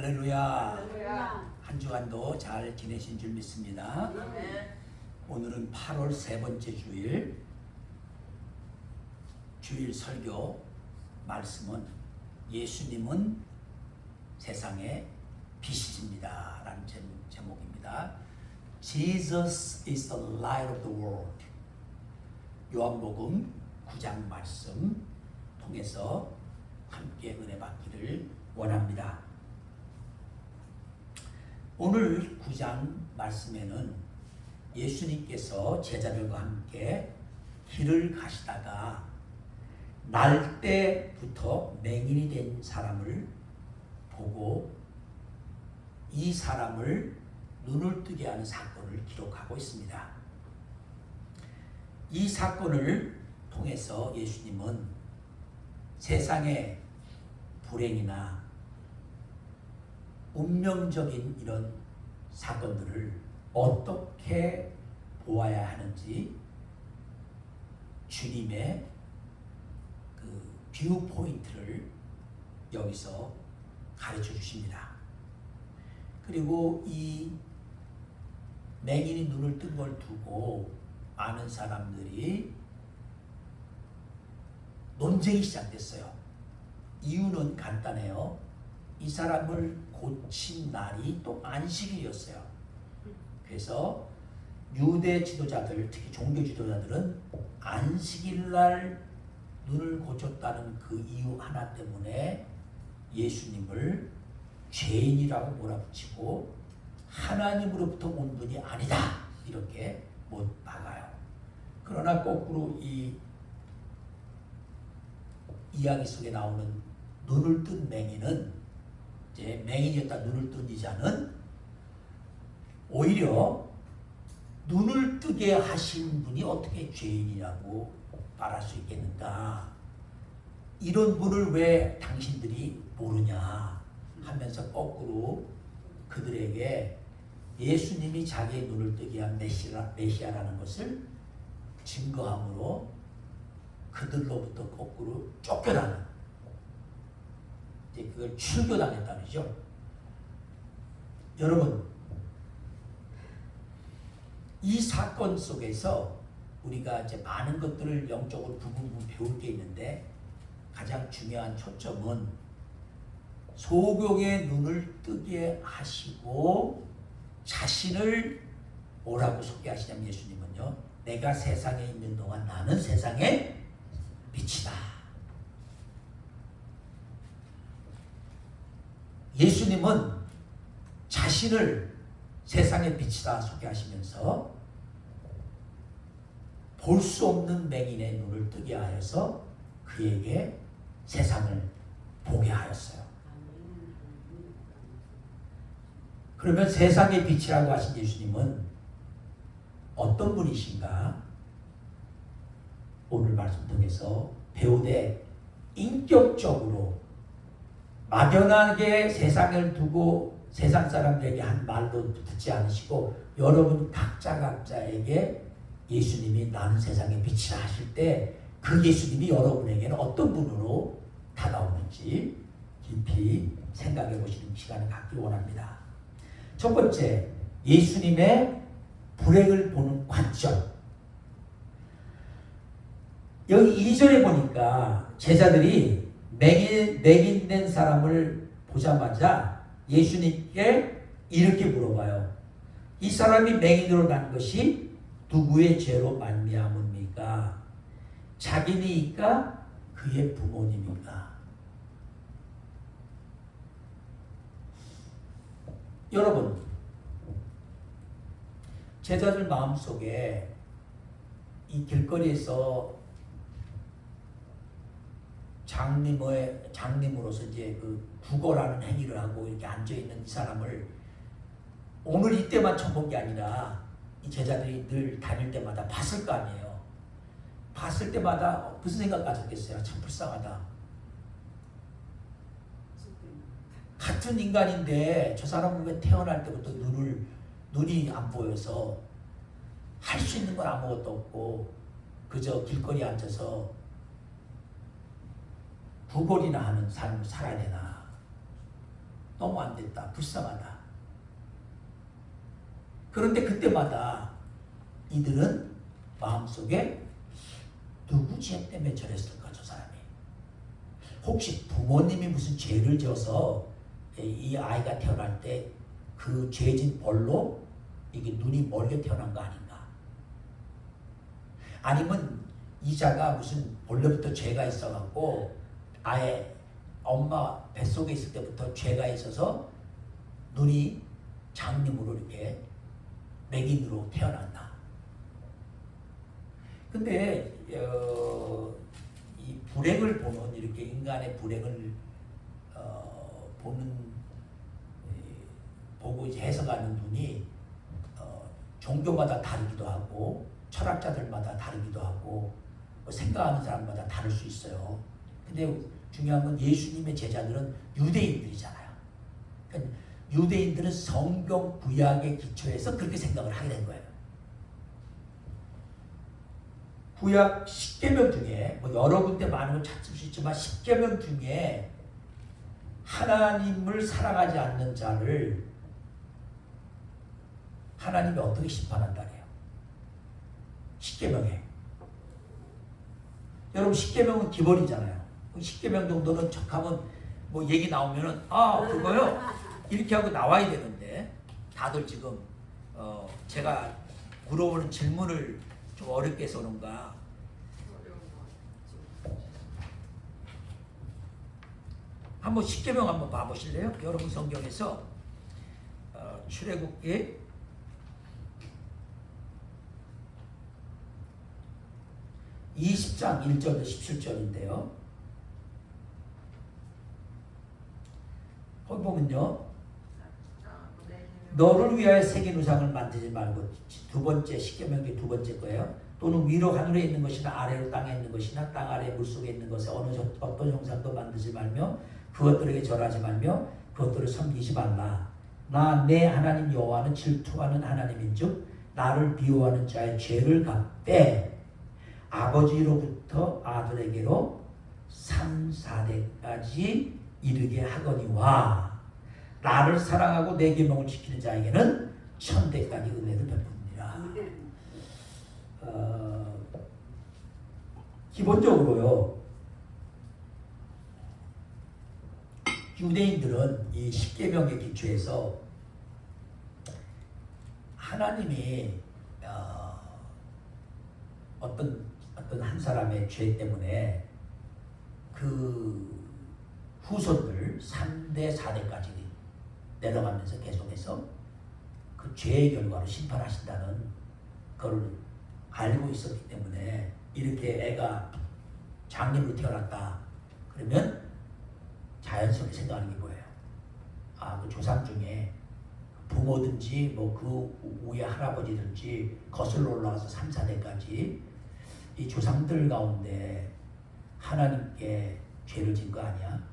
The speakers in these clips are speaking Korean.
할렐루야. 할렐루야. 한 주간도 잘 지내신 줄 믿습니다. 오늘은 8월 세 번째 주일 설교 말씀은 예수님은 세상의 빛이십니다 라는 제목입니다. Jesus is the light of the world. 요한복음 9장 말씀 통해서 함께 은혜 받기를 원합니다. 오늘 9장 말씀에는 예수님께서 제자들과 함께 길을 가시다가 날 때부터 맹인이 된 사람을 보고 이 사람을 눈을 뜨게 하는 사건을 기록하고 있습니다. 이 사건을 통해서 예수님은 세상의 불행이나 운명적인 이런 사건들을 어떻게 보아야 하는지 주님의 그 뷰 포인트를 여기서 가르쳐 주십니다. 그리고 이 맹인이 눈을 뜬 걸 두고 많은 사람들이 논쟁이 시작됐어요. 이유는 간단해요. 이 사람을 고친 날이 또 안식일이었어요. 그래서 유대 지도자들, 특히 종교 지도자들은 안식일 날 눈을 고쳤다는 그 이유 하나 때문에 예수님을 죄인이라고 몰아붙이고 하나님으로부터 온 분이 아니다 이렇게 못 박아요. 그러나 거꾸로 이 이야기 속에 나오는 눈을 뜬 맹인은 이제 맹인이었다 눈을 뜬 이자는 오히려 눈을 뜨게 하신 분이 어떻게 죄인이라고 말할 수 있겠는가? 이런 분을 왜 당신들이 모르냐 하면서 거꾸로 그들에게 예수님이 자기의 눈을 뜨게 한 메시아라는 것을 증거함으로 그들로부터 거꾸로 쫓겨나는, 이제 그걸 출교당했다는 거죠. 여러분, 이 사건 속에서 우리가 이제 많은 것들을 영적으로 부분 배울 게 있는데 가장 중요한 초점은 소경의 눈을 뜨게 하시고 자신을 뭐라고 소개하시냐면 예수님은요, 내가 세상에 있는 동안 나는 세상의 빛이다. 예수님은 자신을 세상의 빛이다 소개하시면서 볼 수 없는 맹인의 눈을 뜨게 하여서 그에게 세상을 보게 하였어요. 그러면 세상의 빛이라고 하신 예수님은 어떤 분이신가? 오늘 말씀 통해서 배우되 인격적으로 막연하게 세상을 두고 세상 사람들에게 한 말로 듣지 않으시고 여러분 각자에게 예수님이 나는 세상의 빛이라 하실 때 그 예수님이 여러분에게는 어떤 분으로 다가오는지 깊이 생각해 보시는 시간을 갖기 원합니다. 첫 번째, 예수님의 불행을 보는 관점. 여기 2절에 보니까 제자들이 맹인된 사람을 보자마자 예수님께 이렇게 물어봐요. 이 사람이 맹인으로 난 것이 누구의 죄로 말미암습니까? 자기니까 그의 부모님인가? 여러분, 제자들 마음속에 이 길거리에서 장님으로서 이제 그 구걸하는 행위를 하고 이렇게 앉아있는 이 사람을 오늘 이때만 처음 본 게 아니라 이 제자들이 늘 다닐 때마다 봤을 거 아니에요. 봤을 때마다 무슨 생각 가졌겠어요? 참 불쌍하다. 같은 인간인데 저 사람은 왜 태어날 때부터 눈이 안 보여서 할 수 있는 건 아무것도 없고 그저 길거리에 앉아서 구걸이나 하는 삶을 살아야 되나? 너무 안 됐다. 불쌍하다. 그런데 그때마다 이들은 마음속에 누구 죄 때문에 저랬을까 저 사람이. 혹시 부모님이 무슨 죄를 지어서 이 아이가 태어날 때 그 죄진 벌로 이게 눈이 멀게 태어난 거 아닌가. 아니면 이자가 무슨 원래부터 죄가 있어갖고 아예 엄마 뱃속에 있을 때부터 죄가 있어서 눈이 장님으로 이렇게 맥인으로 태어난다. 근데 이 불행을 보는 이렇게 인간의 불행을 보고 해석하는 눈이 종교마다 다르기도 하고 철학자들마다 다르기도 하고 생각하는 사람마다 다를 수 있어요. 근데 중요한 건 예수님의 제자들은 유대인들이잖아요. 그러니까 유대인들은 성경 구약의 기초에서 그렇게 생각을 하게 된 거예요. 구약 10계명 중에 뭐 여러 군데 많은 걸 찾을 수 있지만 10계명 중에 하나님을 사랑하지 않는 자를 하나님이 어떻게 심판한다래요. 10계명에. 여러분 10계명은 기본이잖아요. 10계명 정도는 척하면 뭐 얘기 나오면은 그거요? 이렇게 하고 나와야 되는데 다들 지금 제가 물어보는 질문을 좀 어렵게 해서 그런가. 한번 10계명 한번 봐보실래요? 여러분 성경에서 출애굽기 20장 1절부터 17절인데요. 거기 보면요. 너를 위하여 새긴 우상을 만들지 말고, 두 번째 10계명의 두 번째 거예요. 또는 위로 하늘에 있는 것이나 아래로 땅에 있는 것이나 땅 아래 물속에 있는 것에 어떤 형상도 만들지 말며 그것들에게 절하지 말며 그것들을 섬기지 말라. 나 내 하나님 여호와는 질투하는 하나님인즉 나를 미워하는 자의 죄를 갚되 아버지로부터 아들에게로 3, 4대까지 이르게 하거니와 나를 사랑하고 내 계명을 지키는 자에게는 1000대까지 은혜를 베푸니라. 기본적으로요, 유대인들은 이 10계명의 기초에서 하나님이 어떤 한 사람의 죄 때문에 그 후손들 3대 4대까지 내려가면서 계속해서 그 죄의 결과로 심판하신다는 걸 알고 있었기 때문에 이렇게 애가 장님으로 태어났다 그러면 자연스럽게 생각하는 게 뭐예요? 그 조상 중에 부모든지 뭐 그 위에 할아버지든지 거슬러 올라가서 3, 4대까지 이 조상들 가운데 하나님께 죄를 진 거 아니야?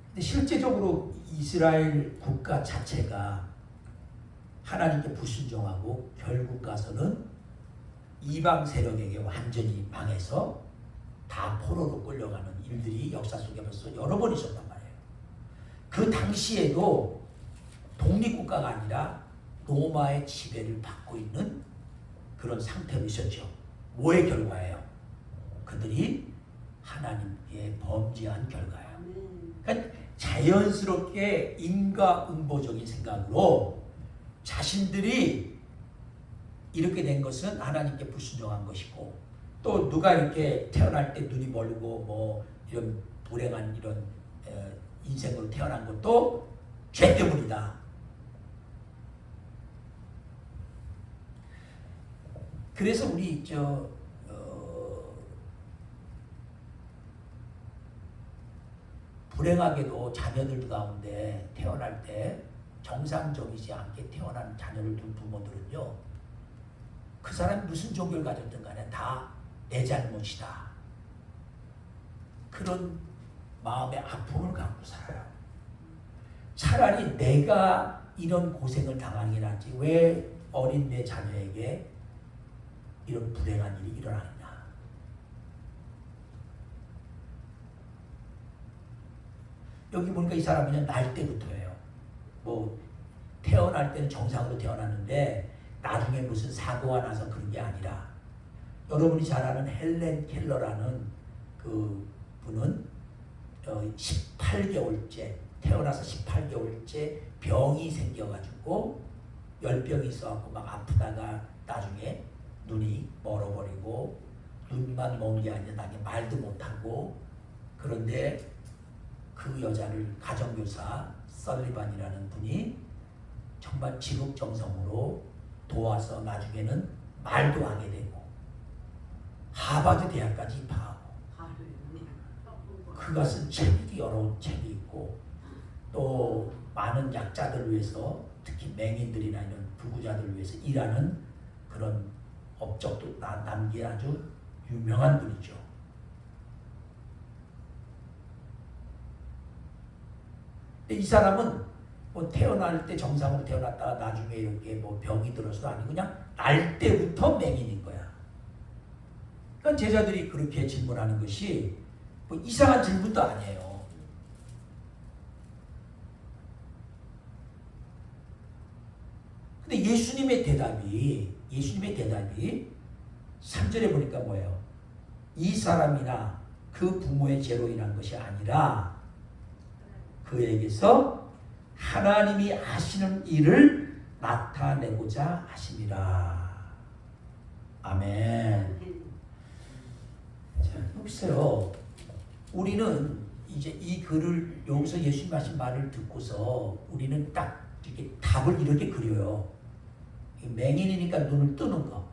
근데 실제적으로 이스라엘 국가 자체가 하나님께 불순종하고 결국 가서는 이방 세력에게 완전히 망해서 다 포로로 끌려가는 일들이 역사 속에 벌써 여러 번 있었단 말이에요. 그 당시에도 독립국가가 아니라 로마의 지배를 받고 있는 그런 상태로 있었죠. 뭐의 결과예요? 그들이 하나님께 범죄한 결과예요. 그러니까 자연스럽게 인과응보적인 생각으로 자신들이 이렇게 된 것은 하나님께 불순종한 것이고, 또 누가 이렇게 태어날 때 눈이 멀고 뭐 이런 불행한 이런 인생으로 태어난 것도 죄 때문이다. 그래서 우리 불행하게도 자녀들 가운데 태어날 때 정상적이지 않게 태어난 자녀를 둔 부모들은요, 그 사람이 무슨 종교를 가졌든 간에 다 내 잘못이다. 그런 마음의 아픔을 갖고 살아요. 차라리 내가 이런 고생을 당하긴 하지 왜 어린 내 자녀에게 이런 불행한 일이 일어나느냐. 여기 보니까 이 사람은 날 때부터예요. 뭐 태어날 때는 정상으로 태어났는데 나중에 무슨 사고가 나서 그런 게 아니라, 여러분이 잘 아는 헬렌 켈러라는 그 분은 18개월째 태어나서 18개월째 병이 생겨가지고 열병이 있어갖고 막 아프다가 나중에 눈이 멀어버리고, 눈만 먼 게 아니라 나게 말도 못하고, 그런데 그 여자를 가정교사 설리반이라는 분이 정말 지극정성으로 도와서 나중에는 말도 하게 되고 하버드 대학까지 입학하고, 그가 쓴 책이 여러 책이 있고, 또 많은 약자들을 위해서, 특히 맹인들이나 이런 불구자들을 위해서 일하는 그런 업적도 남기에 아주 유명한 분이죠. 이 사람은 뭐 태어날 때 정상으로 태어났다가 나중에 이렇게 뭐 병이 들어서도 아니고 그냥 날 때부터 맹인인 거야. 그러니까 제자들이 그렇게 질문하는 것이 뭐 이상한 질문도 아니에요. 근데 예수님의 대답이 3절에 보니까 뭐예요? 이 사람이나 그 부모의 죄로 인한 것이 아니라 그에게서 하나님이 하시는 일을 나타내고자 하심이라. 아멘. 자, 보세요. 우리는 이제 이 글을 여기서 예수님 하신 말을 듣고서 우리는 딱 이렇게 답을 이렇게 그려요. 맹인이니까 눈을 뜨는 거.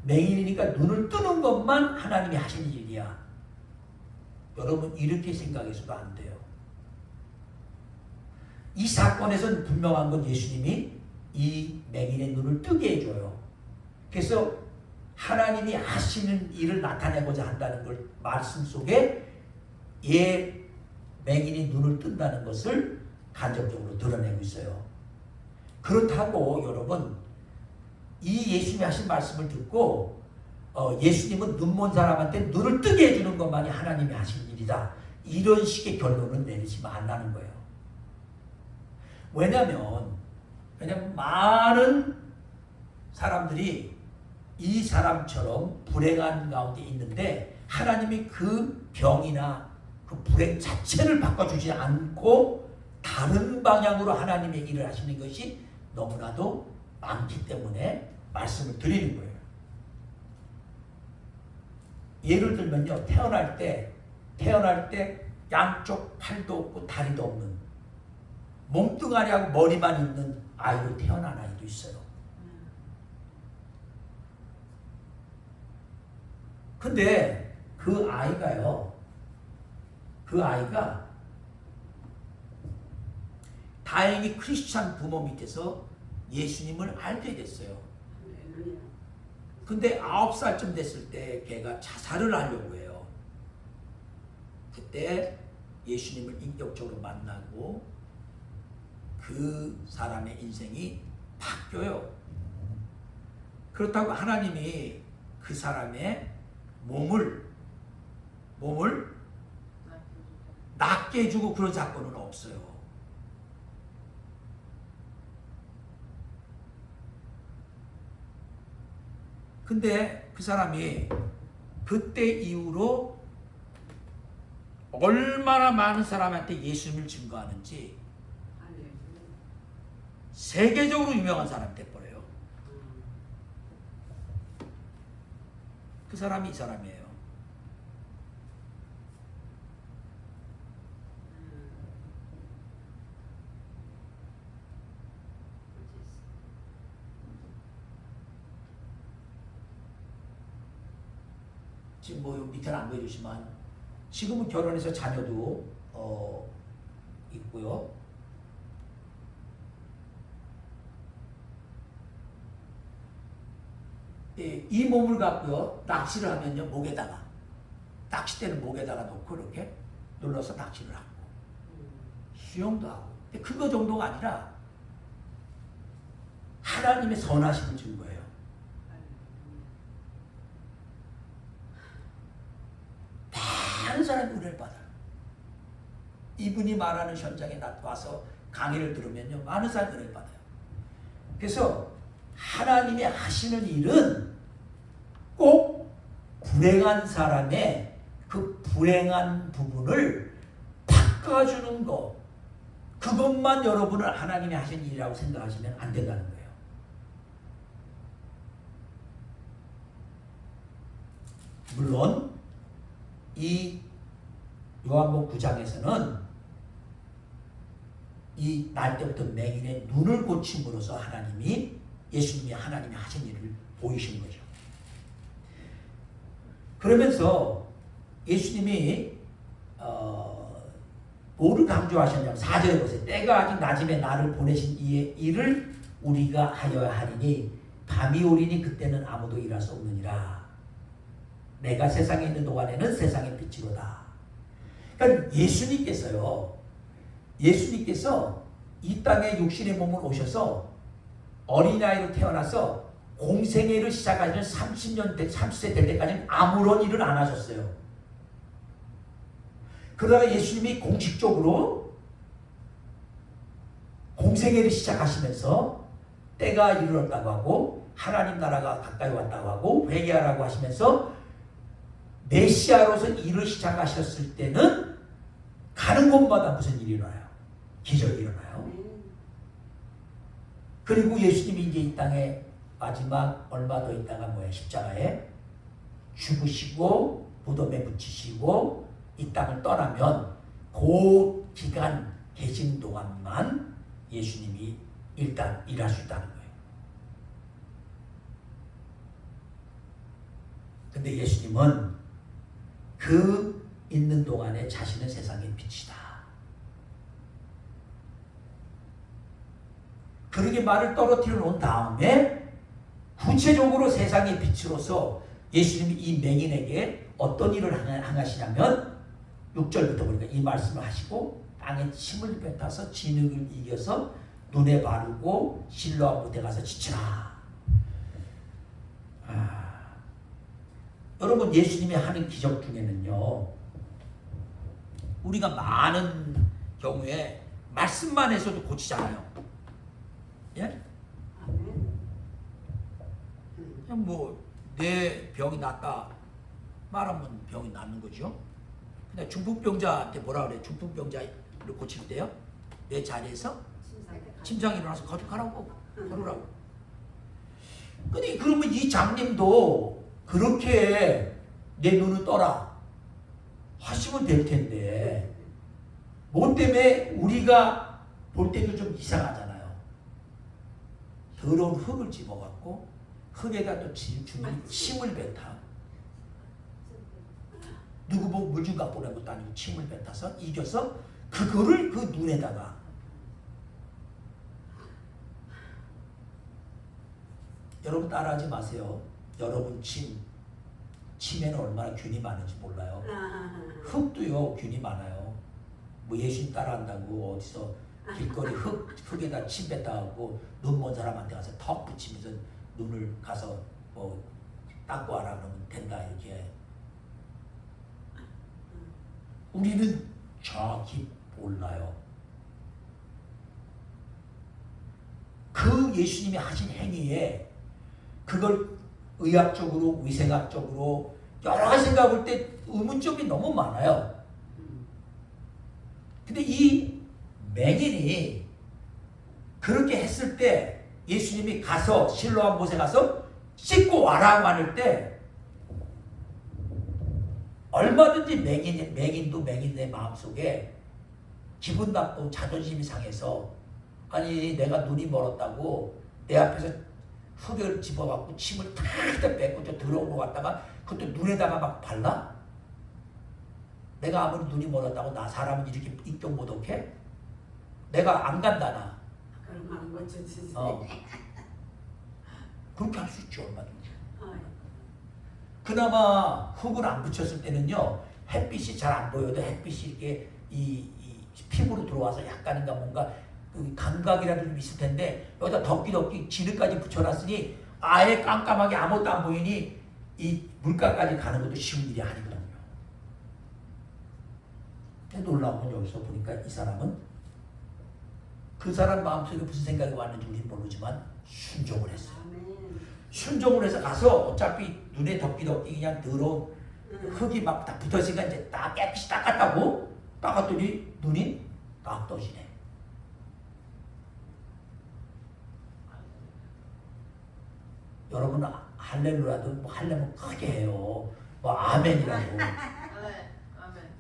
맹인이니까 눈을 뜨는 것만 하나님이 하시는 일이야. 여러분 이렇게 생각해서도 안 돼요. 이 사건에서는 분명한 건 예수님이 이 맹인의 눈을 뜨게 해줘요. 그래서 하나님이 하시는 일을 나타내고자 한다는 걸 말씀 속에 맹인이 눈을 뜬다는 것을 간접적으로 드러내고 있어요. 그렇다고 여러분 이 예수님이 하신 말씀을 듣고 예수님은 눈먼 사람한테 눈을 뜨게 해주는 것만이 하나님이 하신 일이다, 이런 식의 결론을 내리시면 안 나는 거예요. 왜냐하면 많은 사람들이 이 사람처럼 불행한 가운데 있는데 하나님이 그 병이나 그 불행 자체를 바꿔주지 않고 다른 방향으로 하나님의 일을 하시는 것이 너무나도 많기 때문에 말씀을 드리는 거예요. 예를 들면요, 태어날 때 양쪽 팔도 없고 다리도 없는 몸뚱아리하고 머리만 있는 아이로 태어난 아이도 있어요. 근데 그 아이가 다행히 크리스찬 부모 밑에서 예수님을 알게 됐어요. 근데 9살쯤 됐을 때 걔가 자살을 하려고 해요. 그때 예수님을 인격적으로 만나고 그 사람의 인생이 바뀌어요. 그렇다고 하나님이 그 사람의 몸을 낫게 해주고 그런 사건은 없어요. 근데 그 사람이 그때 이후로 얼마나 많은 사람한테 예수님을 증거하는지 세계적으로 유명한 사람이 돼버려요. 그 사람이 이 사람이에요. 지금 뭐 밑에는 안 보여주시지만 지금은 결혼해서 자녀도 있고요. 이 몸을 갖고요, 낚시를 하면요, 목에다가, 낚싯대는 목에다가 놓고 이렇게 눌러서 낚시를 하고 수영도 하고. 근데 그거 정도가 아니라 하나님의 선하심을 준 거예요. 많은 사람이 은혜를 받아요. 이분이 말하는 현장에 와서 강의를 들으면요, 많은 사람이 은혜를 받아요. 그래서 하나님이 하시는 일은 꼭 불행한 사람의 그 불행한 부분을 바꿔주는 것, 그것만 여러분을 하나님이 하신 일이라고 생각하시면 안 된다는 거예요. 물론 이 요한복음 9장에서는 이 날 때부터 맹인의 눈을 고침으로써 예수님이 하나님이 하신 일을 보이신 거죠. 그러면서 예수님이 뭐를 강조하셨냐면 4절에 보세요. 때가 아직 낮음에 나를 보내신 이의 일을 우리가 하여야 하리니 밤이 오리니 그때는 아무도 일할 수 없느니라. 내가 세상에 있는 동안에는 세상의 빛이로다. 그러니까 예수님께서 이 땅에 육신의 몸을 오셔서 어린아이로 태어나서 공생애를 시작하시는 30세 될 때까지는 아무런 일을 안 하셨어요. 그러다가 예수님이 공식적으로 공생애를 시작하시면서 때가 이르렀다고 하고 하나님 나라가 가까이 왔다고 하고 회개하라고 하시면서 메시아로서 일을 시작하셨을 때는 가는 곳마다 무슨 일이 일어나요? 기적이 일어나요. 그리고 예수님이 이제 이 땅에 마지막 얼마 더 있다가 십자가에 죽으시고 무덤에 묻히시고 이 땅을 떠나면 그 기간 계신 동안만 예수님이 일단 일할 수 있다는 거예요. 근데 예수님은 그 있는 동안에 자신은 세상의 빛이다. 그렇게 말을 떨어뜨려 놓은 다음에 구체적으로 세상의 빛으로서 예수님이 이 맹인에게 어떤 일을 행하시냐면 6절부터 보니까 이 말씀을 하시고 땅에 침을 뱉어서 진흙을 이겨서 눈에 바르고 실로암 못에 가서 지치라. 여러분, 예수님이 하는 기적 중에는요, 우리가 많은 경우에 말씀만 해서도 고치잖아요. 예? 그냥 내 병이 낫다 말하면 병이 낫는 거죠. 근데 중풍병자한테 뭐라 그래? 중풍병자를 고칠 때요, 내 자리에서 침상이 일어나서 거듭하라고 걸으라고. 근데 그러면 이 장님도 그렇게 내 눈을 떠라 하시면 될 텐데, 뭐 때문에 우리가 볼 때도 좀 이상하잖아요. 더러운 흙을 집어갖고 흙에다 또 주님이 침을 뱉어. 누구 보고 물 좀 갖고 오는 것도 아니고 침을 뱉어서 이겨서 그거를 그 눈에다가. 여러분 따라하지 마세요. 여러분 침에는 얼마나 균이 많은지 몰라요. 흙도요 균이 많아요. 예수님 따라한다고 어디서 길거리 흙에다 침 뱉어갖고 눈 먼 사람한테 가서 턱 붙이면서 눈을 가서 닦고 와라 그러면 된다 이렇게. 우리는 정확히 몰라요. 그 예수님이 하신 행위에 그걸 의학적으로 위생학적으로 여러 가지 생각해 볼 때 의문점이 너무 많아요. 근데 이 맹인이 그렇게 했을 때 예수님이 가서 실로암 못에 가서 씻고 와라고 하는 때 얼마든지 맹인도 맹인의 마음속에 기분 나쁘고 자존심이 상해서, 아니 내가 눈이 멀었다고 내 앞에서 흙을 집어갖고 침을 탁 뱉고 저 더러운 거 갖다가 그것도 눈에다가 막 발라? 내가 아무리 눈이 멀었다고 나 사람은 이렇게 인격 모독해? 내가 안 간다 나. 그럼 안 고쳐지지. 그렇게 할 수 있죠 얼마든지. 그나마 흙을 안 붙였을 때는요, 햇빛이 잘 안 보여도 햇빛이 이렇게 이 피부로 들어와서 약간인가 뭔가 그 감각이라도 좀 있을 텐데, 여기다 덕기덕기 진흙까지 붙여놨으니 아예 깜깜하게 아무것도 안 보이니 이 물가까지 가는 것도 쉬운 일이 아니거든요. 근데 놀라운 건 여기서 보니까 이 사람은 그 사람 마음속에 무슨 생각이 왔는지 우리는 모르지만 순종을 했어요. 아멘. 순종을 해서 가서 어차피 눈에 덕기덕기 그냥 더러운 흙이 막 다 붙어있으니까 이제 딱 깨끗이 닦았다고 닦았더니 눈이 딱 떠지네. 여러분 할렐루야도 뭐 하려면 크게 해요. 뭐 아멘이라고. 아멘.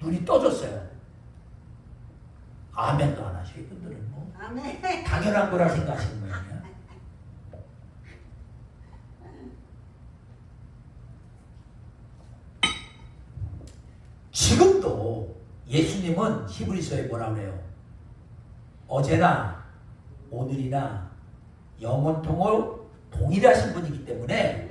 눈이 떠졌어요. 아멘도 안 하셔. 이분들은 뭐 아멘. 당연한 거라 생각하시는 거예요. 지금도 예수님은 히브리서에 뭐라 그래요? 어제나 오늘이나 영원토록 동일하신 분이기 때문에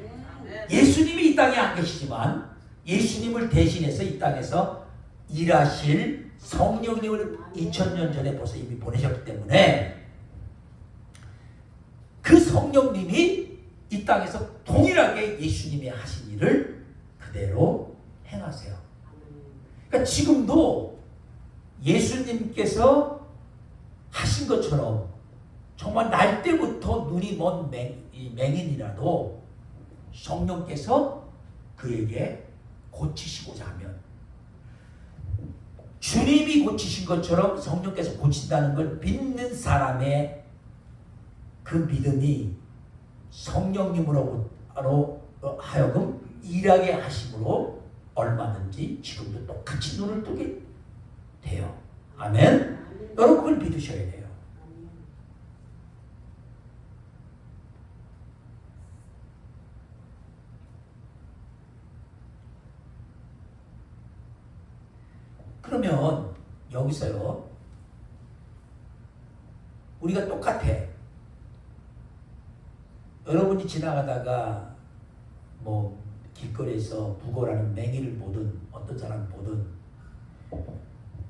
예수님이 이 땅에 안 계시지만 예수님을 대신해서 이 땅에서 일하실 성령님을 2000년 전에 벌써 이미 보내셨기 때문에 그 성령님이 이 땅에서 동일하게 예수님이 하신 일을 그대로 행하세요. 그러니까 지금도 예수님께서 하신 것처럼 정말 날 때부터 눈이 먼 맹인이라도 성령께서 그에게 고치시고자 하면 주님이 고치신 것처럼 성령께서 고친다는 걸 믿는 사람의 그 믿음이 성령님으로 하여금 일하게 하심으로 얼마든지 지금도 똑같이 눈을 뜨게 돼요. 아멘. 여러분 그걸 믿으셔야 돼요. 그러면 여기서요 우리가 똑같아. 여러분이 지나가다가 뭐 길거리에서 부고라는 맹인을 보든 어떤 사람을 보든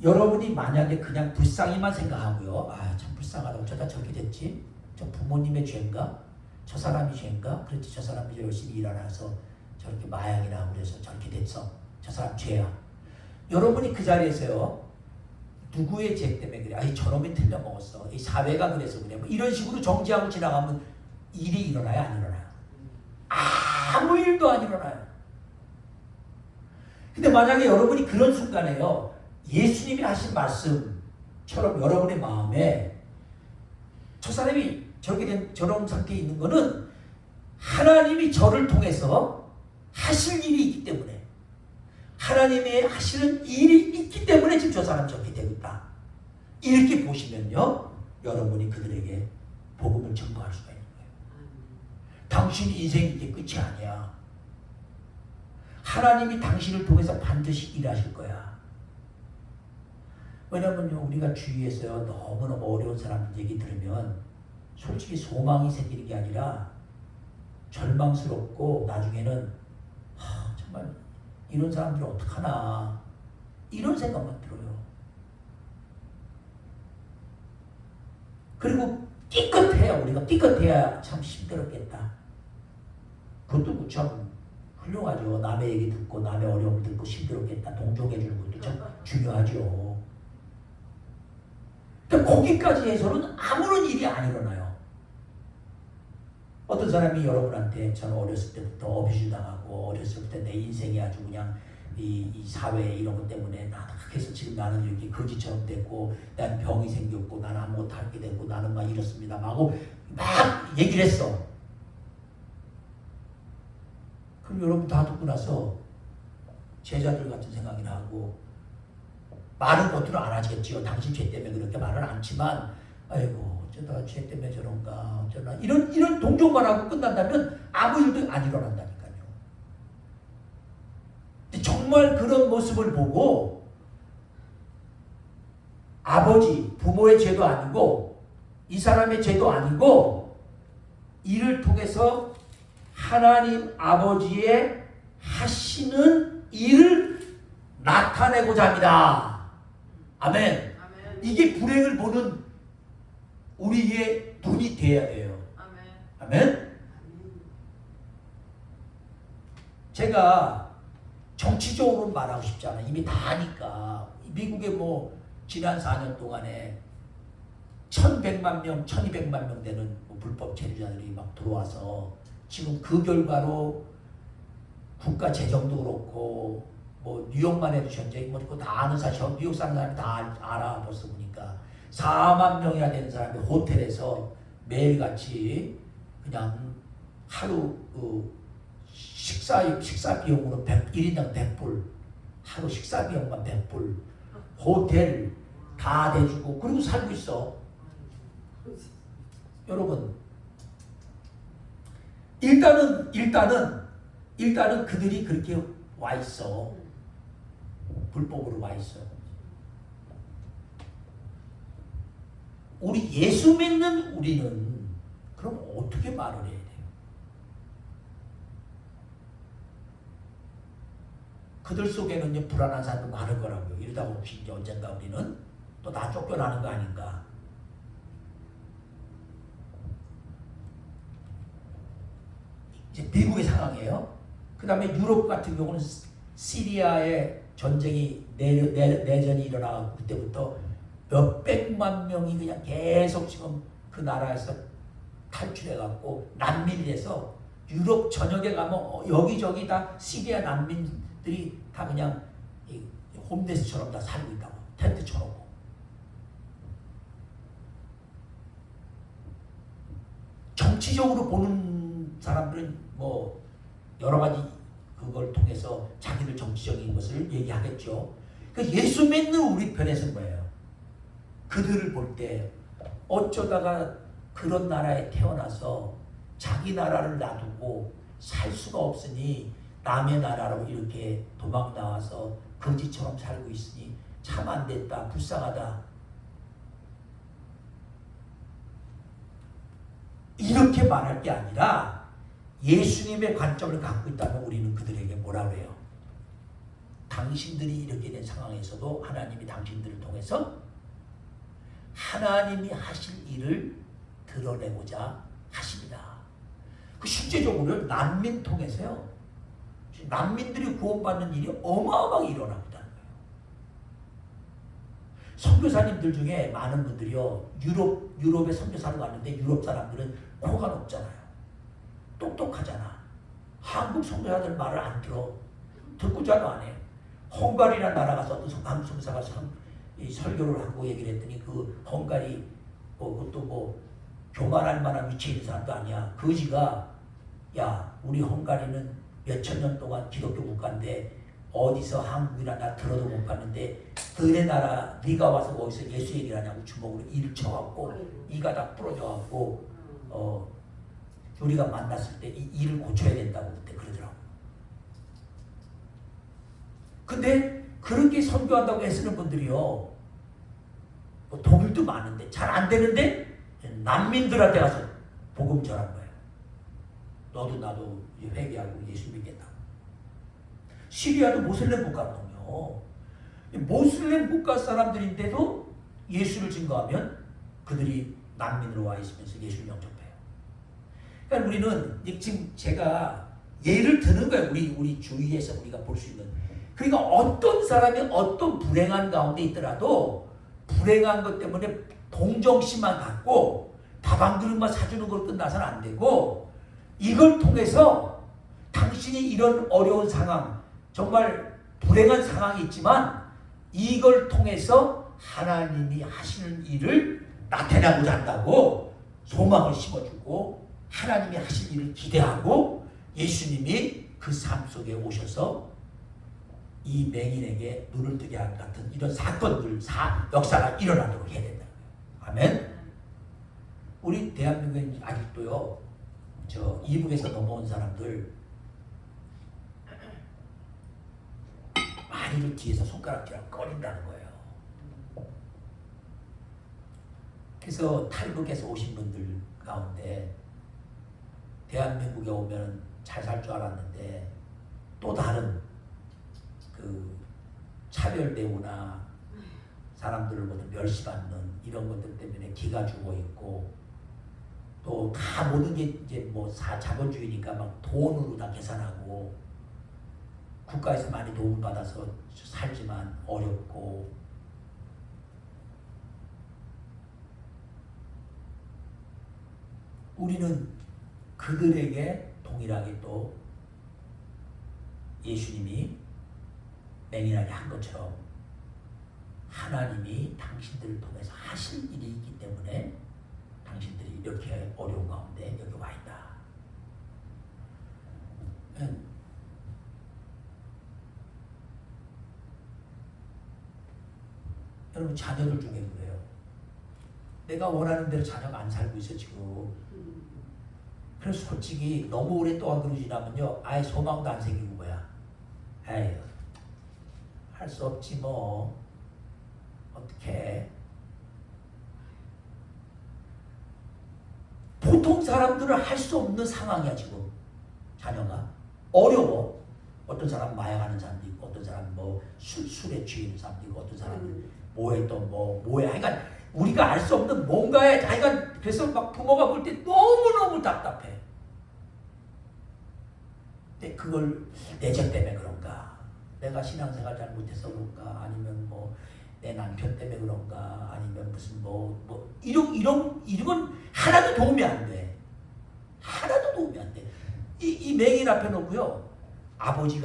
여러분이 만약에 그냥 불쌍히만 생각하고요, 아 참 불쌍하다고 저다 저렇게 됐지, 저 부모님의 죄인가, 저 사람이 죄인가, 그렇지 저 사람이 열심히 일 안 해서 저렇게 마약이나 하고 그래서 저렇게 됐어, 저 사람 죄야. 여러분이 그 자리에서요 누구의 죄 때문에 그래, 아이 저놈이 틀려먹었어, 이 사회가 그래서 그래, 뭐 이런 식으로 정지하고 지나가면 일이 일어나요 안 일어나요? 아무 일도 안 일어나요. 근데 만약에 여러분이 그런 순간에요 예수님이 하신 말씀처럼 여러분의 마음에 저 사람이 저렇게 된 저런 상태에 있는 거는 하나님이 저를 통해서 하실 일이 있기 때문에, 하나님의 하시는 일이 있기 때문에 지금 저 사람 저렇게 되고 있다, 이렇게 보시면요 여러분이 그들에게 복음을 전가할 수가 있는 거예요. 당신 인생이 이게 끝이 아니야. 하나님이 당신을 통해서 반드시 일하실 거야. 왜냐면요 우리가 주위에서요 너무너무 어려운 사람들 얘기 들으면 솔직히 소망이 생기는 게 아니라 절망스럽고 나중에는 정말 이런 사람들이 어떡하나 이런 생각만 들어요. 그리고 띠끗해야, 우리가 띠끗해야 참 힘들었겠다. 그것도 참 훌륭하죠. 남의 얘기 듣고 남의 어려움 듣고 힘들었겠다 동정해 주는 것도 참 중요하죠. 근데 거기까지 해서는 아무런 일이 안 일어나요. 어떤 사람이 여러분한테 저는 어렸을 때부터 어뷰즈 당하고 어렸을 때 내 인생이 아주 그냥 이 사회 이런 것 때문에 그래서 지금 나는 이렇게 거지처럼 됐고 난 병이 생겼고 나는 아무것도 할 게 됐고 나는 막 이렇습니다 하고 막 얘기를 했어. 그럼 여러분 다 듣고 나서 제자들 같은 생각이나 하고 말은 겉으로 안 하시겠지요. 당신 죄 때문에 그렇게 말은 않지만 아이고 어쩌다 죄 때문에 저런가 어쩌나 이런 동정만 하고 끝난다면 아무 일도 안 일어난다니까요. 근데 정말 그런 모습을 보고 아버지 부모의 죄도 아니고 이 사람의 죄도 아니고 이를 통해서 하나님 아버지의 하시는 일을 나타내고자 합니다. 아멘. 아멘. 이게 불행을 보는 우리의 눈이 돼야 돼요. 아멘. 아멘. 제가 정치적으로 말하고 싶지 않아요. 이미 다 아니까. 미국에 뭐 지난 4년 동안에 1,100만 명, 1,200만 명 되는 뭐 불법 체류자들이 막 들어와서 지금 그 결과로 국가 재정도 그렇고 뭐 뉴욕만 해도 전쟁이 뭐 그거 다 아는 사실, 뉴욕 사는 사람이 다 알아. 벌써 보니까 4만 명이나 되는 사람이 호텔에서 매일같이 그냥 하루 식사 비용으로 1인당 100불, 하루 식사 비용만 100불, 호텔 다 대주고 그리고 살고 있어. 여러분, 일단은 그들이 그렇게 와 있어. 불법으로 와 있어. 우리 예수 믿는 우리는 그럼 어떻게 말을 해야 돼요? 그들 속에는 이제 불안한 사람도 많을 거라고요. 이러다가 혹시 이제 언젠가 우리는 또 다 쫓겨나는 거 아닌가? 이제 미국의 상황이에요. 그 다음에 유럽 같은 경우는 시리아의 전쟁이 내전이 일어나고 그때부터 몇백만 명이 그냥 계속 지금 그 나라에서 탈출해갖고 난민이 돼서 유럽 전역에 가면 여기저기 다 시리아 난민들이 다 그냥 홈레스처럼 다 살고 있다고. 텐트 쳐놓고. 정치적으로 보는 사람들은 뭐 여러 가지 그걸 통해서 자기들 정치적인 것을 얘기하겠죠. 그러니까 예수 믿는 우리 편에서는 뭐예요? 그들을 볼 때 어쩌다가 그런 나라에 태어나서 자기 나라를 놔두고 살 수가 없으니 남의 나라로 이렇게 도망 나와서 거지처럼 살고 있으니 참 안 됐다, 불쌍하다. 이렇게 말할 게 아니라 예수님의 관점을 갖고 있다면 우리는 그들에게 뭐라 그래요? 당신들이 이렇게 된 상황에서도 하나님이 당신들을 통해서 하나님이 하실 일을 드러내고자 하십니다. 그 실제적으로 난민 통해서요. 난민들이 구원받는 일이 어마어마하게 일어나고 있다는 거예요. 선교사님들 중에 많은 분들이요. 유럽에 선교사를 갔는데 유럽 사람들은 코가 높잖아요. 똑똑하잖아. 한국 선교사들 말을 안 들어. 듣고자도 안 해. 헝가리라는 나라 가서 어떤 한국 선교사가 설교를 하고 얘기를 했더니 그 헝가리 그것도 뭐 교만할 만한 위치에 있는 사람도 아니야. 거지가 야 우리 헝가리는 몇천 년 동안 기독교 국가인데 어디서 한국이나 나 들어도 못 봤는데 너네 나라 네가 와서 거기서 예수 얘기를 하냐고 주먹으로 이를 쳐갖고 이가 다 부러져갖고 우리가 만났을 때 이 이를 고쳐야 된다고 그때 그러더라고. 근데 그렇게 선교한다고 애쓰는 분들이요. 뭐 독일도 많은데 잘 안 되는데 난민들한테 가서 복음 전한 거예요. 너도 나도 회개하고 예수 믿겠다고. 시리아도 모슬렘 국가거든요. 모슬렘 국가 사람들인데도 예수를 증거하면 그들이 난민으로 와 있으면서 예수를 영접해요. 그러니까 우리는 지금 제가 예를 드는 거예요. 우리 주위에서 우리가 볼 수 있는. 그러니까 어떤 사람이 어떤 불행한 가운데 있더라도 불행한 것 때문에 동정심만 갖고 밥 한 그릇만 사주는 걸 끝나서는 안 되고 이걸 통해서 당신이 이런 어려운 상황 정말 불행한 상황이 있지만 이걸 통해서 하나님이 하시는 일을 나타내고자 한다고 소망을 심어주고 하나님이 하실 일을 기대하고 예수님이 그 삶 속에 오셔서 이 맹인에게 눈을 뜨게 한 같은 이런 사건들, 역사가 일어나도록 해야 된다. 아멘. 우리 대한민국에 아직도요, 저 이북에서 넘어온 사람들 많이들 뒤에서 손가락질하고 꺼린다는 거예요. 그래서 탈북에서 오신 분들 가운데 대한민국에 오면 잘 살 줄 알았는데 또 다른 그 차별 대우나 사람들을 모두 멸시받는 이런 것들 때문에 기가 죽어 있고 또 다 모든 게 이제 뭐 자본주의니까 막 돈으로 다 계산하고 국가에서 많이 도움받아서 살지만 어렵고 우리는 그들에게 동일하게 또 예수님이 맹인하게 한 것처럼 하나님이 당신들을 통해서 하실 일이 있기 때문에 당신들이 이렇게 어려운 가운데 여기 와 있다. 여러분 자녀들 중에 그래요. 내가 원하는 대로 자녀가 안 살고 있어 지금. 그래서 솔직히 너무 오랫동안 그러고 지나면요 아예 소망도 안 생기는 거야. 에휴 할 수 없지 뭐 어떡해. 보통 사람들은 할 수 없는 상황이야 지금. 자녀가 어려워. 어떤 사람 마약하는 사람도 있고 어떤 사람 뭐 술에 취하는 사람도 있고 어떤 사람은 뭐해 또 뭐해. 하여간 우리가 알 수 없는 뭔가에 하여간 그래서 막 부모가 볼 때 너무너무 답답해. 근데 그걸 내 죄 때문에 그런가, 내가 신앙생활 잘못해서 그런가, 아니면 뭐 내 남편 때문에 그런가, 아니면 무슨 이런 건 하나도 도움이 안 돼. 하나도 도움이 안 돼. 이 맹인 앞에 놓고요, 아버지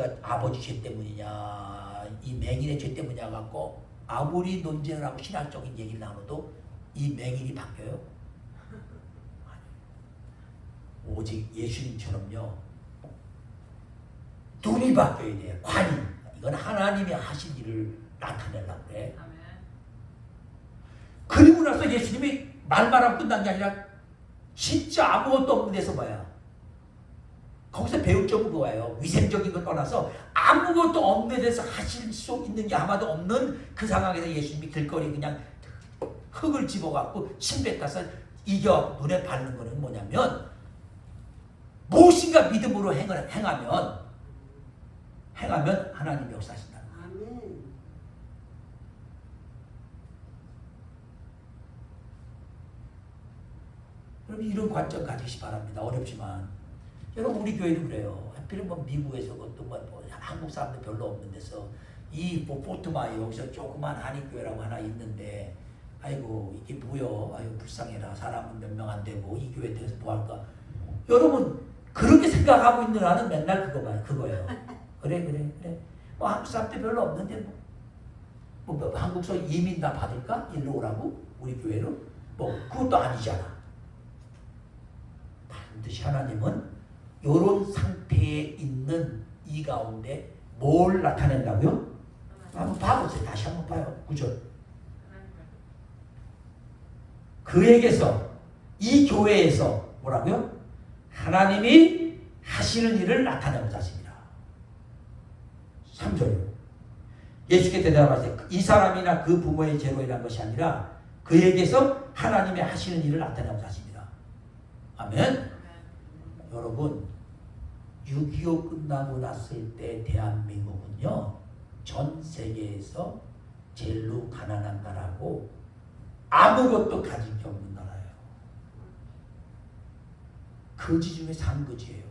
죄 때문이냐, 이 맹인의 죄 때문이냐 갖고 아무리 논쟁을 하고 신학적인 얘기를 나눠도 이 맹인이 바뀌어요? 오직 예수님처럼요 눈이 바뀌어야 돼요. 관이. 이건 하나님이 하신 일을 나타내려고 그래. 아멘. 그리고 나서 예수님이 말하고 끝난 게 아니라 진짜 아무것도 없는 데서 뭐야, 거기서 배울 점은 그거예요. 위생적인 걸 떠나서 아무것도 없는 데서 하실 수 있는 게 아마도 없는 그 상황에서 예수님이 길거리 그냥 흙을 집어갖고 침 뱉어서 이겨 눈에 바르는 거는 뭐냐면, 무엇인가 믿음으로 행하면 하나님이 역사하신다. 아멘. 여러분 이런 관점 가지시 바랍니다. 어렵지만 여러분 우리 교회도 그래요. 하필은 뭐 미국에서 그것도 뭐 한국 사람들 별로 없는 데서 이 포트마이 여기서 조그만 한인교회라고 하나 있는데, 아이고 이게 뭐여, 아이고 불쌍해라, 사람은 몇 명 안 되고 이 교회 대해서 뭐 할까. 여러분 그렇게 생각하고 있는 나는 맨날 그거예요. 그래 뭐 한국 사람들 별로 없는데 뭐 한국서 이민 다 받을까? 일로 오라고? 우리 교회로? 뭐 그것도 아니잖아. 반드시 하나님은 이런 상태에 있는 이 가운데 뭘 나타낸다고요? 한번 봐보세요. 다시 한번 봐요. 9절. 그에게서, 이 교회에서 뭐라고요? 하나님이 하시는 일을 나타내고자 하십니다. 3절이요. 예수께 대답하세요. 이 사람이나 그 부모의 죄로 인한 것이 아니라 그에게서 하나님의 하시는 일을 나타내고자 하십니다. 아멘. 여러분 6.25 끝나고 났을 때 대한민국은요 전 세계에서 제일로 가난한 나라고 아무것도 가진 게 없는 나라예요. 거지 중에 산거지예요.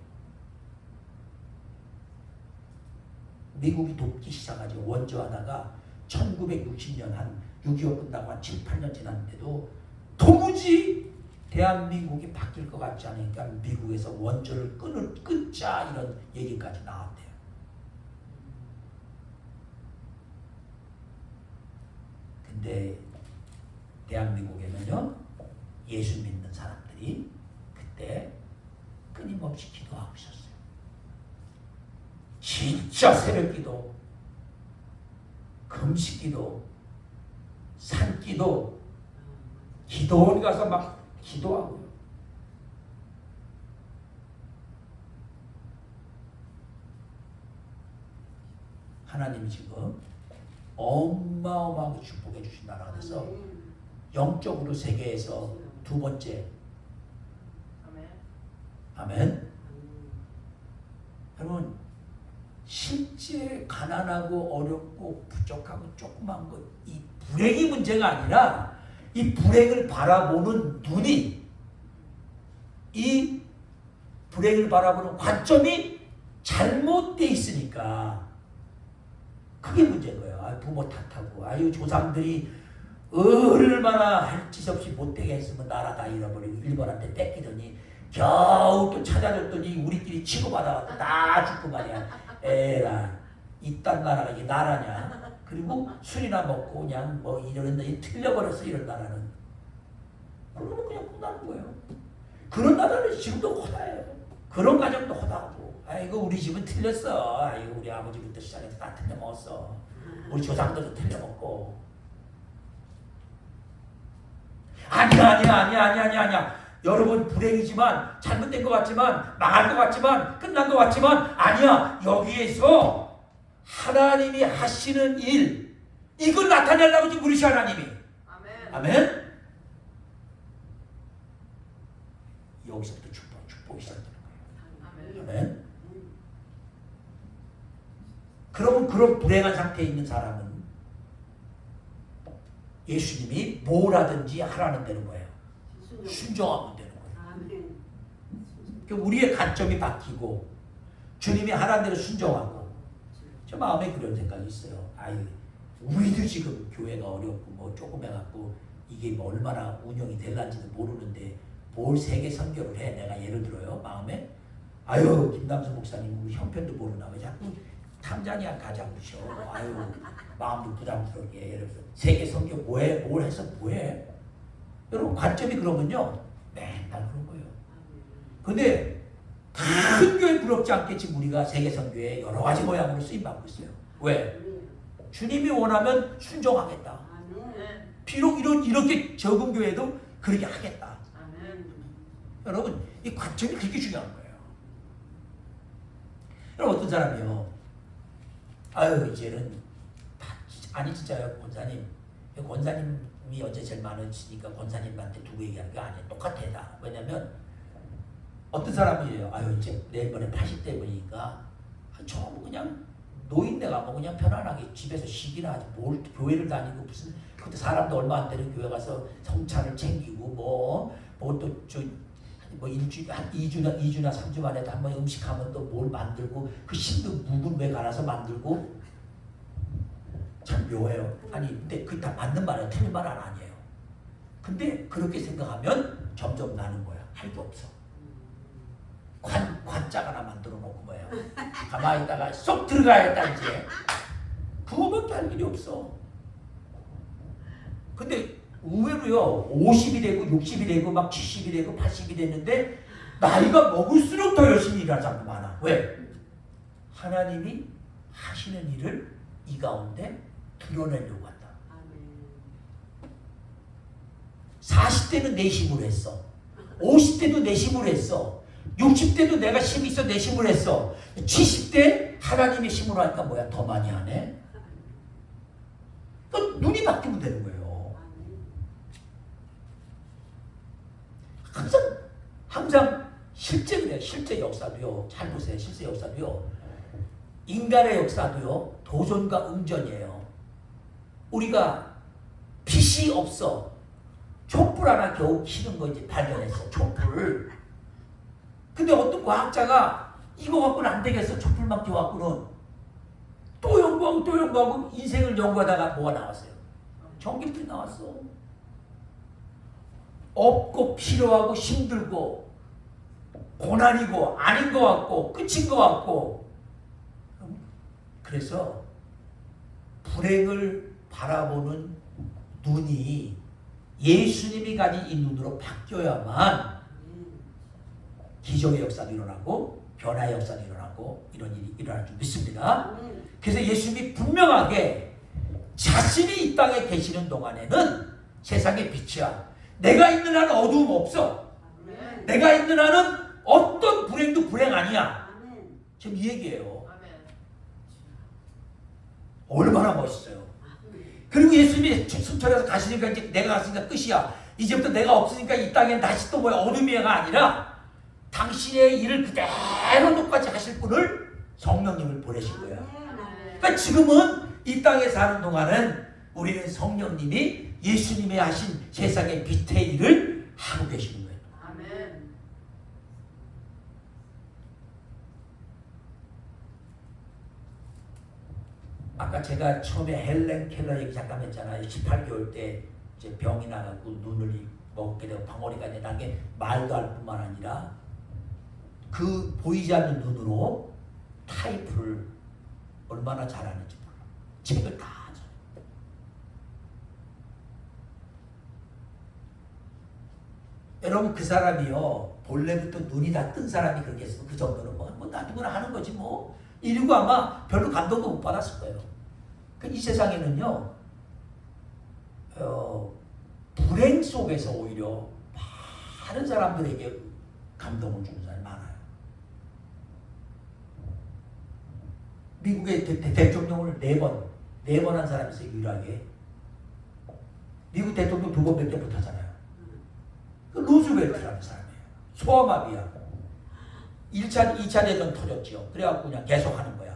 미국이 돕기 시작하죠. 원조하다가 1960년 한 6.25 끝나고 한 7, 8년 지났는데도 도무지 대한민국이 바뀔 것 같지 않으니까 미국에서 원조를 끊자 이런 얘기까지 나왔대요. 근데 대한민국에는요 예수 믿는 사람들이 그때 끊임없이 기도하고 있었어요. 진짜 새벽기도, 금식기도, 산기도, 기도원 가서 막 기도하고요. 하나님이 지금 어마어마하게 축복해 주신 나라가 돼서 영적으로 세계에서 두 번째. 아멘. 여러분 실제 가난하고 어렵고 부족하고 조그만 것, 이 불행이 문제가 아니라 이 불행을 바라보는 눈이, 이 불행을 바라보는 관점이 잘못돼 있으니까 그게 문제인 거예요. 아, 부모 탓하고 아유 조상들이 얼마나 할 짓 없이 못되게 했으면 나라 다 잃어버리고 일본한테 뺏기더니 겨우 또 찾아줬더니 우리끼리 치고받아갖고 다 죽고 말이야. 에라 이딴 나라가 이게 나라냐. 그리고 술이나 먹고 그냥 뭐 이런 데 틀려버렸어 이런 나라는. 그러면 그냥 끝나는 거예요. 그런 나라는 지금도 허다해요. 그런 가정도 허다하고. 아이고 우리 집은 틀렸어. 아이고 우리 아버지부터 시작해서 다 틀려먹었어. 우리 조상들도 틀려먹고. 아니야. 여러분 불행이지만 잘못된 것 같지만 망할 것 같지만 끝난 것 같지만 아니야. 여기에서 하나님이 하시는 일 이걸 나타내려고 지금 우리 하나님이. 아멘. 아멘. 여기서부터 축복이 시작되는 거예요. 아멘. 아멘. 그러면 그런 불행한 상태에 있는 사람은 예수님이 뭘 하든지 하라는 되는 거예요. 순종하면 되는 거예요. 아멘. 그러니까 우리의 관점이 바뀌고 주님이 하라는 대로 순종하고. 저 마음에 그런 생각이 있어요. 아유, 우리도 지금 교회가 어렵고 뭐 조금 해갖고 이게 뭐 얼마나 운영이 될란지도 모르는데 뭘 세계 선교를 해. 내가 예를 들어요. 마음에 아유 김남수 목사님 우리 형편도 모르나 왜 자꾸 탐자니아 가자 그러셔. 아유 마음도 부담스럽게 예를 들어 세계 선교 뭐해? 뭘 해서 뭐해? 여러분 관점이 그러면요 맨날 그런 거예요. 근데 큰 교회 부럽지 않게 지금 우리가 세계 선교에 여러 가지 모양으로 쓰임 받고 있어요. 왜? 주님이 원하면 순종하겠다. 아멘. 비록 이렇게 적은 교회도 그렇게 하겠다. 아멘. 여러분 이 관점이 그렇게 중요한 거예요. 여러분 어떤 사람이요. 아유 이제는 아니 진짜요 권사님. 권사님이 어제 제일 많으시니까 권사님한테 두고 얘기하는 게 아니에요. 똑같아 다. 왜냐면 어떤 사람이에요. 아유 이제 내일모레 80대 보니까 처음 그냥 노인네가 뭐 그냥 편안하게 집에서 쉬기나 하지 뭘 교회를 다니고 무슨 그때 사람도 얼마 안 되는 교회 가서 성찬을 챙기고 뭐 일주일 한 2주나 3주 만에 한 번 음식하면 또 뭘 만들고 그 힘든 묵은 왜 갈아서 만들고 참 묘해요. 아니 근데 그게 다 맞는 말이에요. 틀린 말은 아니에요. 근데 그렇게 생각하면 점점 나는 거야. 할 게 없어. 관짝 하나 만들어 놓고 뭐예요. 가만히 있다가 쏙 들어가야겠다 이제. 그거밖에 할 일이 없어. 근데 의외로요 50이 되고 60이 되고 막 70이 되고 80이 됐는데 나이가 먹을수록 더 열심히 일하는 사람도 많아. 왜? 하나님이 하시는 일을 이 가운데 드러내려고 한다. 40대는 내 힘으로 했어. 50대도 내 힘으로 했어. 60대도 내가 힘이 있어 내 힘으로 했어. 70대 하나님의 힘으로 하니까 뭐야 더 많이 하네. 그러니까 눈이 바뀌면 되는 거예요. 항상 실제 그래요. 실제 역사도요. 잘 보세요. 실제 역사도요. 인간의 역사도요. 도전과 응전이에요. 우리가 빛이 없어. 촛불 하나 겨우 켜는 거 이제 발견했어. 촛불. 근데 어떤 과학자가 이거 갖고는 안 되겠어. 촛불만 켜갖고는 또 연구하고 인생을 연구하다가 뭐가 나왔어요? 전기불이 나왔어. 없고 필요하고 힘들고 고난이고 아닌 것 같고 끝인 것 같고 그래서 불행을 바라보는 눈이 예수님이 가진 이 눈으로 바뀌어야만 기적의 역사도 일어나고 변화의 역사도 일어나고 이런 일이 일어날 줄 믿습니다. 그래서 예수님이 분명하게 자신이 이 땅에 계시는 동안에는 세상의 빛이야. 내가 있는 한은 어두움 없어. 내가 있는 한은 어떤 불행도 불행 아니야. 지금 이 얘기예요. 얼마나 멋있어요. 그리고 예수님이 순천에서 가시니까 이제 내가 갔으니까 끝이야. 이제부터 내가 없으니까 이 땅엔 다시 또 뭐야 어둠이야가 아니라 당신의 일을 그대로 똑같이 하실 분을 성령님을 보내신 거야. 그러니까 지금은 이 땅에 사는 동안은 우리는 성령님이 예수님이 하신 세상의 빛의 일을 하고 계시는 거예요. 아멘. 아까 제가 처음에 헬렌 켈러 얘기 잠깐 했잖아요. 18개월 때 이제 병이 나갖고 눈을 먹게 되고 방어리가 난 게 말도 할 뿐만 아니라 그 보이지 않는 눈으로 타이프를 얼마나 잘하는지 몰라. 책을 다 하죠. 여러분 그 사람이요 본래부터 눈이 다 뜬 사람이 그러겠으면 그 정도는 뭐 누구나 하는 거지 뭐. 이리고 아마 별로 감동도 못 받았을 거예요. 이 세상에는요 불행 속에서 오히려 많은 사람들에게 감동을 주는 사람이 많아요. 미국의 대통령을 4번 한 사람이 있어요. 유일하게. 미국 대통령 2번밖에 못하잖아요. 그 루즈벨트라는 사람이에요. 소아마비야. 2차 대전 터졌죠. 그래갖고 그냥 계속 하는 거야.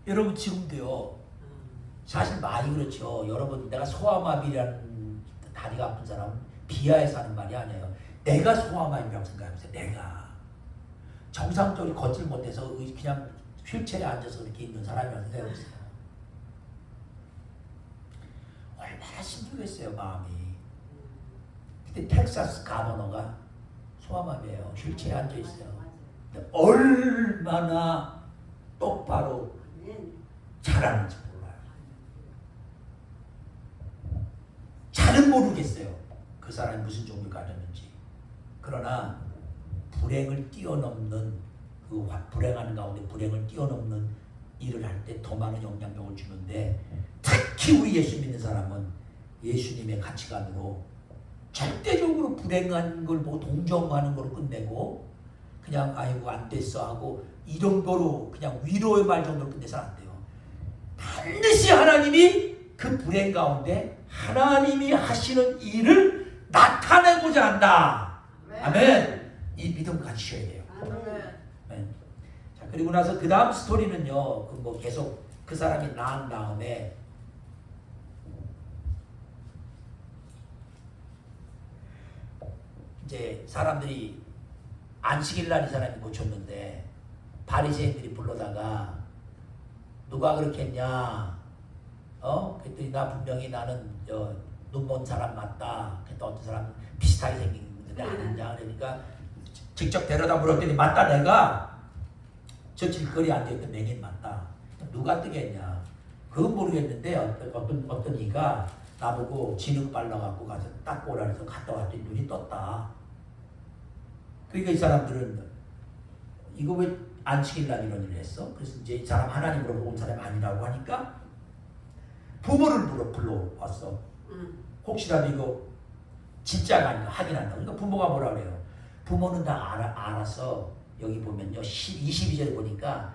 여러분 지금도요. 사실 많이 그렇죠. 여러분 내가 소아마비라는 다리가 아픈 사람은 비하해서 하는 말이 아니에요. 내가 소아마비라고 생각해보세요. 내가 정상적으로 걷질 못해서 그냥 휠체어에 앉아서 이렇게 있는 사람이라고 생각해보세요. 얼마나 힘들겠어요 마음이. 그때 텍사스 가버너가 소아마비예요. 휠체어에 앉아있어요. 얼마나 똑바로 잘하는지 몰라요. 잘은 모르겠어요. 그 사람이 무슨 종을 가졌는지. 그러나 불행을 뛰어넘는 불행하는 가운데 불행을 뛰어넘는 일을 할 때 더 많은 영향력을 주는데 특히 우리 예수 믿는 사람은 예수님의 가치관으로 절대적으로 불행한 걸 보고 동정하는 걸로 끝내고 그냥 아이고 안 됐어 하고 이런 거로 그냥 위로의 말 정도로 끝내서는 안 돼요. 반드시 하나님이 그 불행 가운데 하나님이 하시는 일을 나타내고자 한다. 아멘. 이 믿음 가지셔야 돼요. 아멘. 자, 그리고 나서 그 다음 스토리는요. 뭐 계속 그 사람이 낳은 다음에 이제 사람들이 안식일 날 이 사람이 고쳤는데 바리새인들이 불러다가 누가 그렇게 했냐? 그랬더니 나 분명히 나는 눈먼 사람 맞다. 그랬더니 어떤 사람 비슷하게 생긴데 아느냐? 그러니까 직접 데려다 물었더니 맞다 내가 저 길거리에 앉아있던 맹인 맞다. 누가 뜨겠냐? 그건 모르겠는데 어떤 이가 나보고 진흙 발라갖고 가서 닦고 오라 해서 갔다 왔더니 눈이 떴다. 그러니까 이 사람들은 이거 왜 안식일 날 이런 일을 했어? 그래서 이제 이 사람 하나님으로 온 사람이 아니라고 하니까 부모를 불러왔어. 혹시라도 이거 진짜가 아닌가 확인한다고. 그러니까 부모가 뭐라 그래요? 부모는 다 알아서 여기 보면요 22절에 보니까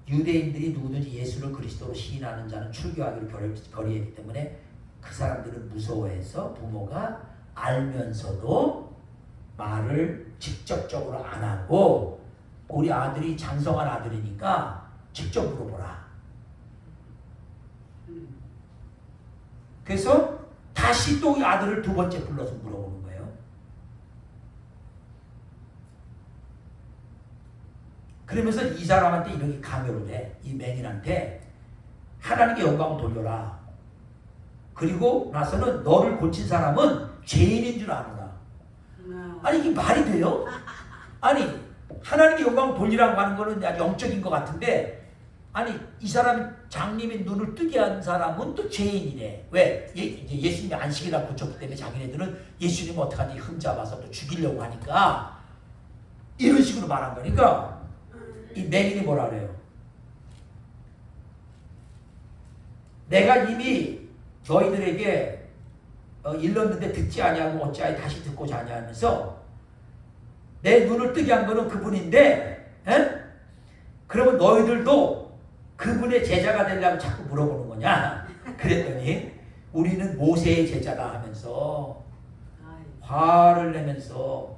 유대인들이 누구든지 예수를 그리스도로 시인하는 자는 출교하기를 결의했기 때문에 그 사람들은 무서워해서 부모가 알면서도 말을 직접적으로 안 하고 우리 아들이 장성한 아들이니까 직접 물어보라. 그래서 다시 또 이 아들을 2번째 불러서 물어보는 거예요. 그러면서 이 사람한테 이렇게 강요를 해. 이 맹인한테 하나님께 영광을 돌려라. 그리고 나서는 너를 고친 사람은 죄인인 줄 아노라. 아니 이게 말이 돼요? 아니 하나님께 영광을 돌리라고 하는 거는 아주 영적인 것 같은데 아니 이 사람이 장님의 눈을 뜨게 한 사람은 또 죄인이네. 왜? 예수님이 안식일날 고쳤기 때문에 자기네들은 예수님 어떡하지 흠잡아서 또 죽이려고 하니까 이런 식으로 말한 거니까 이 맹인이 뭐라 그래요? 내가 이미 저희들에게 일렀는데 듣지 아니하고 어찌하여 다시 듣고자 하냐 하면서 내 눈을 뜨게 한 거는 그분인데 그러면 너희들도 그분의 제자가 되려고 자꾸 물어보는 거냐? 그랬더니 우리는 모세의 제자다 하면서 화를 내면서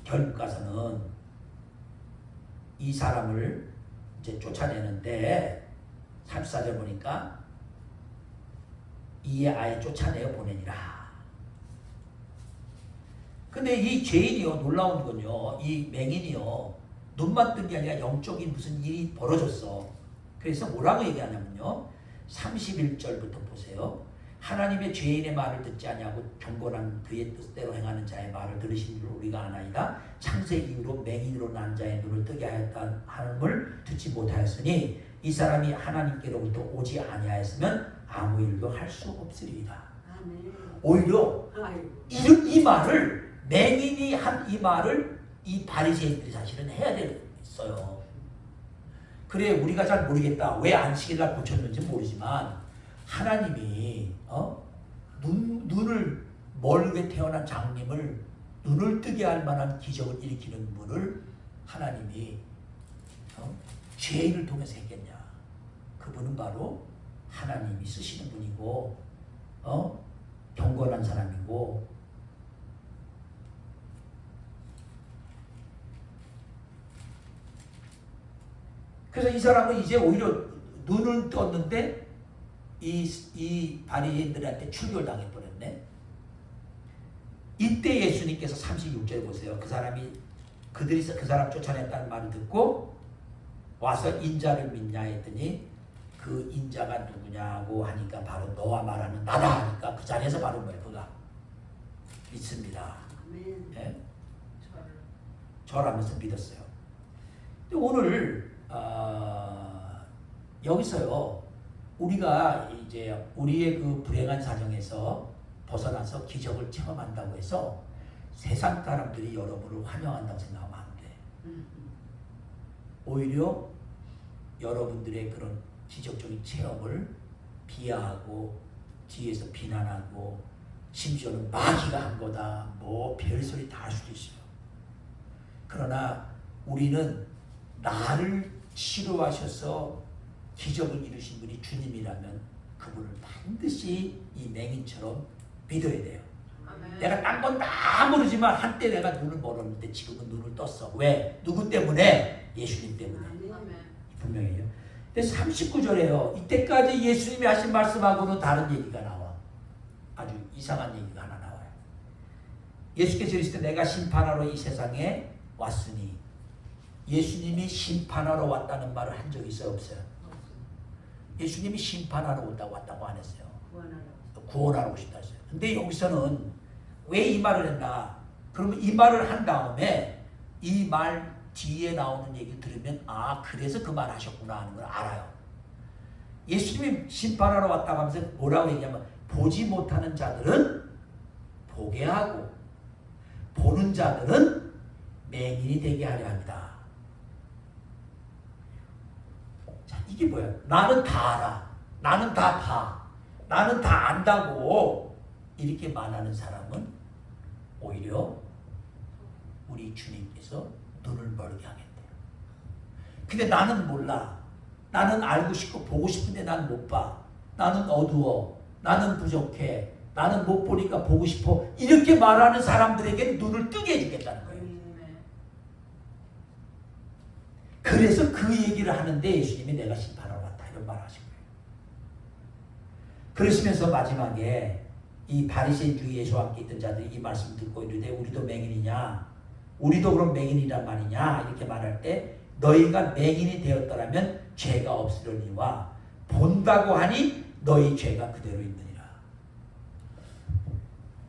결국 가서는 이 사람을 이제 쫓아내는데 34절 보니까 이에 아예 쫓아내어 보내니라. 근데 이 죄인이요 놀라운 건요 이 맹인이요 눈만 뜬 게 아니라 영적인 무슨 일이 벌어졌어. 그래서 뭐라고 얘기하냐면요 31절부터 보세요. 하나님의 죄인의 말을 듣지 아니하고 경건한 그의 뜻대로 행하는 자의 말을 들으신 줄 우리가 아나이다. 창세 이후로 맹인으로 난 자의 눈을 뜨게 하였다 하는을 듣지 못하였으니 이 사람이 하나님께로부터 오지 아니하였으면 아무 일도 할 수 없으리이다. 아멘. 오히려 아이고. 이 말을 맹인이 한 이 말을 이 바리새인들이 사실은 해야 됐어요. 그래 우리가 잘 모르겠다. 왜 안식일날 고쳤는지 모르지만 하나님이 눈을 멀게 태어난 장님을 눈을 뜨게 할 만한 기적을 일으키는 분을 하나님이 죄인을 통해서 했겠냐. 그분은 바로 하나님이 쓰시는 분이고 경건한 사람이고 그래서 이 사람은 이제 오히려 눈을 떴는데 이 바리새인들한테 출교를 당해버렸네. 이때 예수님께서 36절 보세요. 그들이 그 사람 쫓아냈다는 말을 듣고 와서 인자를 믿냐 했더니 그 인자가 누구냐고 하니까 바로 너와 말하는 나다 하니까 그 자리에서 바로 그가 믿습니다. 아멘. 예? 절하면서 믿었어요. 근데 오늘 여기서요 우리가 이제 우리의 그 불행한 사정에서 벗어나서 기적을 체험한다고 해서 세상 사람들이 여러분을 환영한다고 생각하면 안 돼. 오히려 여러분들의 그런 기적적인 체험을 비하하고 뒤에서 비난하고 심지어는 마귀가 한 거다 뭐 별소리 다 할 수도 있어요. 그러나 우리는 나를 치료하셔서 기적을 이루신 분이 주님이라면 그분을 반드시 이 맹인처럼 믿어야 돼요. 아멘. 내가 딴 건 다 모르지만 한때 내가 눈을 멀었는데 지금은 눈을 떴어. 왜? 누구 때문에? 예수님 때문에. 아멘. 분명해요. 근데 39절에요. 이때까지 예수님이 하신 말씀하고는 다른 얘기가 나와. 아주 이상한 얘기가 하나 나와요. 예수께서 이르시되 내가 심판하러 이 세상에 왔으니 예수님이 심판하러 왔다는 말을 한 적이 있어요? 없어요? 예수님이 심판하러 왔다고 안 했어요. 구원하러 오신다 했어요. 근데 여기서는 왜 이 말을 했나? 그러면 이 말을 한 다음에 이 말 뒤에 나오는 얘기 들으면 그래서 그 말 하셨구나 하는 걸 알아요. 예수님이 심판하러 왔다고 하면서 뭐라고 얘기하면 보지 못하는 자들은 보게 하고 보는 자들은 맹인이 되게 하려 합니다. 자, 이게 뭐야? 나는 다 알아. 나는 다 봐. 나는 다 안다고 이렇게 말하는 사람은 오히려 우리 주님께서 눈을 멀게 하겠대요. 근데 나는 몰라. 나는 알고 싶고 보고 싶은데 난 못 봐. 나는 어두워. 나는 부족해. 나는 못 보니까 보고 싶어. 이렇게 말하는 사람들에게 눈을 뜨게 해주겠다는 거예요. 그래서 그 얘기를 하는데 예수님이 내가 심판하러 왔다 이런 말을 하신 거예요. 그러시면서 마지막에 이 바리새인 중에 예수와 함께 있던 자들이 이 말씀을 듣고 이르되 우리도 맹인이냐? 우리도 그럼 맹인이란 말이냐? 이렇게 말할 때 너희가 맹인이 되었더라면 죄가 없으려니와 본다고 하니 너희 죄가 그대로 있느니라.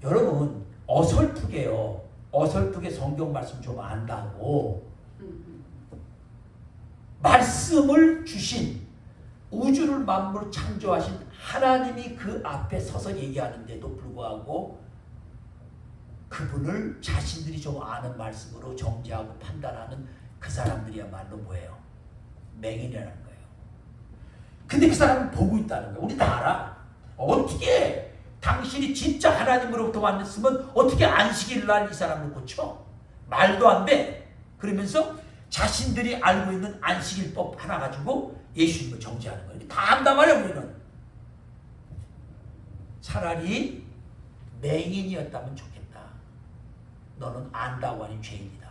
여러분 어설프게요. 어설프게 성경 말씀 좀 안다고 말씀을 주신 우주를 만물 창조하신 하나님이 그 앞에 서서 얘기하는데도 불구하고 그분을 자신들이 좀 아는 말씀으로 정죄하고 판단하는 그 사람들이야말로 뭐예요? 맹인이라는 거예요. 근데 그 사람은 보고 있다는 거예요. 우리 다 알아. 어떻게 당신이 진짜 하나님으로부터 왔으면 어떻게 안식일 날 이 사람을 고쳐? 말도 안 돼. 그러면서 자신들이 알고 있는 안식일법 하나 가지고 예수님을 정죄하는 거예요. 다 안단 말이야 우리는. 차라리 맹인이었다면 좋겠다. 너는 안다고 하니 죄인이다.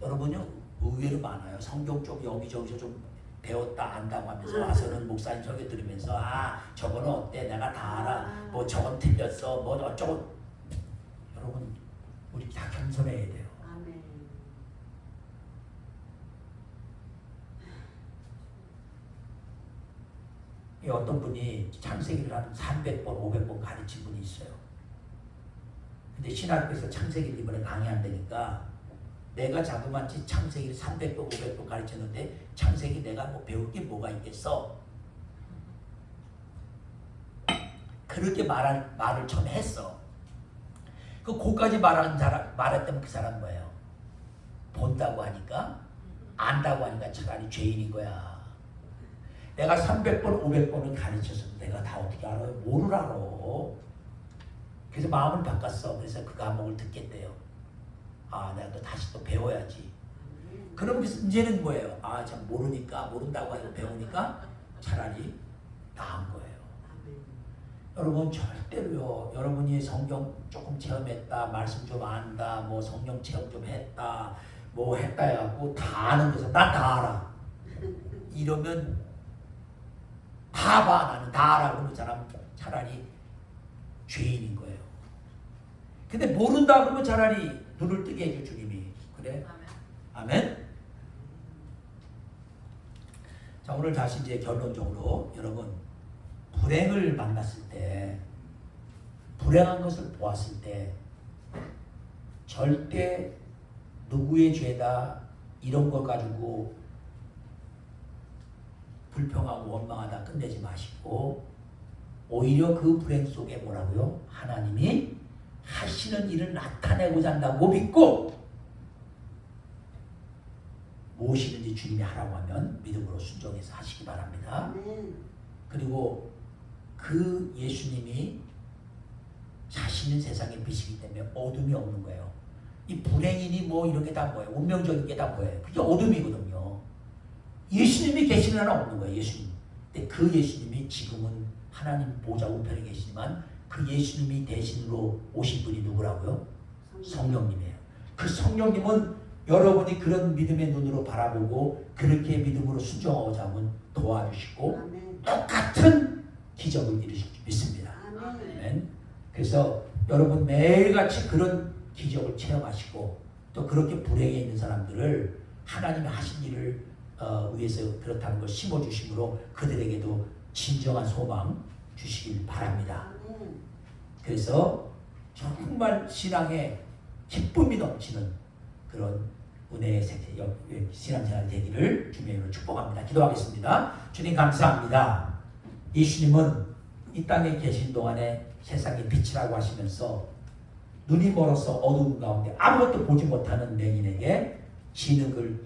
여러분요 의외로 많아요. 성경 쪽 여기저기서 좀 배웠다 안다고 하면서 와서는 목사님 설교 들으면서 저거는 어때? 내가 다 알아. 뭐 저건 틀렸어. 뭐 어쩌고. 여러분 우리 다 겸손해야 돼요. 아멘. 어떤 분이 창세기를 한 300번, 500번 가르친 분이 있어요. 근데 신학교에서 창세기를 이번에 강의한다니까 내가 자그마치 창세기를 300번, 500번 가르쳤는데 창세기 내가 뭐 배울 게 뭐가 있겠어? 그렇게 말을 처음 했어. 그거까지 말했다면 그 사람 뭐예요? 본다고 하니까 안다고 하니까 차라리 죄인인 거야. 내가 300번, 500번을 가르쳤어도 내가 다 어떻게 알아요? 뭐를 알아? 그래서 마음을 바꿨어. 그래서 그 과목을 듣겠대요. 아, 내가 또 다시 또 배워야지. 그럼 이제는 뭐예요? 아, 참 모른다고 하고 배우니까 차라리 나은 거예요. 여러분 절대로요. 여러분이 성경 조금 체험했다, 말씀 좀 안다, 뭐 성령 체험 좀 했다, 뭐 했다 해갖고 다 아는 데서 난 다 알아. 이러면 다 봐, 나는 다 알아. 그러면 사람 차라리 죄인인 거예요. 근데 모른다 그러면 차라리 눈을 뜨게 해줘 주님이. 그래? 아멘. 자, 오늘 다시 이제 결론적으로 여러분 불행을 만났을 때, 불행한 것을 보았을 때 절대 누구의 죄다 이런 걸 가지고 불평하고 원망하다 끝내지 마시고 오히려 그 불행 속에 뭐라고요? 하나님이 하시는 일을 나타내고자 한다고 믿고 무엇이든지 주님이 하라고 하면 믿음으로 순종해서 하시기 바랍니다. 그리고 그 예수님이 자신은 세상의 빛이기 때문에 어둠이 없는 거예요. 이 불행이니 뭐 이런 게 다 뭐예요? 운명적인 게 다 뭐예요? 그게 어둠이거든요. 예수님이 계시는 하나 없는 거예요. 예수님. 근데 그 예수님이 지금은 하나님 보좌 우편에 계시지만 그 예수님이 대신으로 오신 분이 누구라고요? 성령님이에요. 그 성령님은 여러분이 그런 믿음의 눈으로 바라보고 그렇게 믿음으로 순종하고자 하면 도와주시고 똑같은 기적을 이루실 줄 믿습니다. 아멘. 그래서 여러분 매일같이 그런 기적을 체험하시고 또 그렇게 불행해 있는 사람들을 하나님이 하신 일을 위해서 그렇다는 걸 심어주심으로 그들에게도 진정한 소망 주시길 바랍니다. 그래서 정말 신앙에 기쁨이 넘치는 그런 은혜의 신앙생활 되기를 주님으로 축복합니다. 기도하겠습니다. 주님 감사합니다. 예수님은 이 땅에 계신 동안에 세상의 빛이라고 하시면서 눈이 멀어서 어두운 가운데 아무것도 보지 못하는 맹인에게 진흙을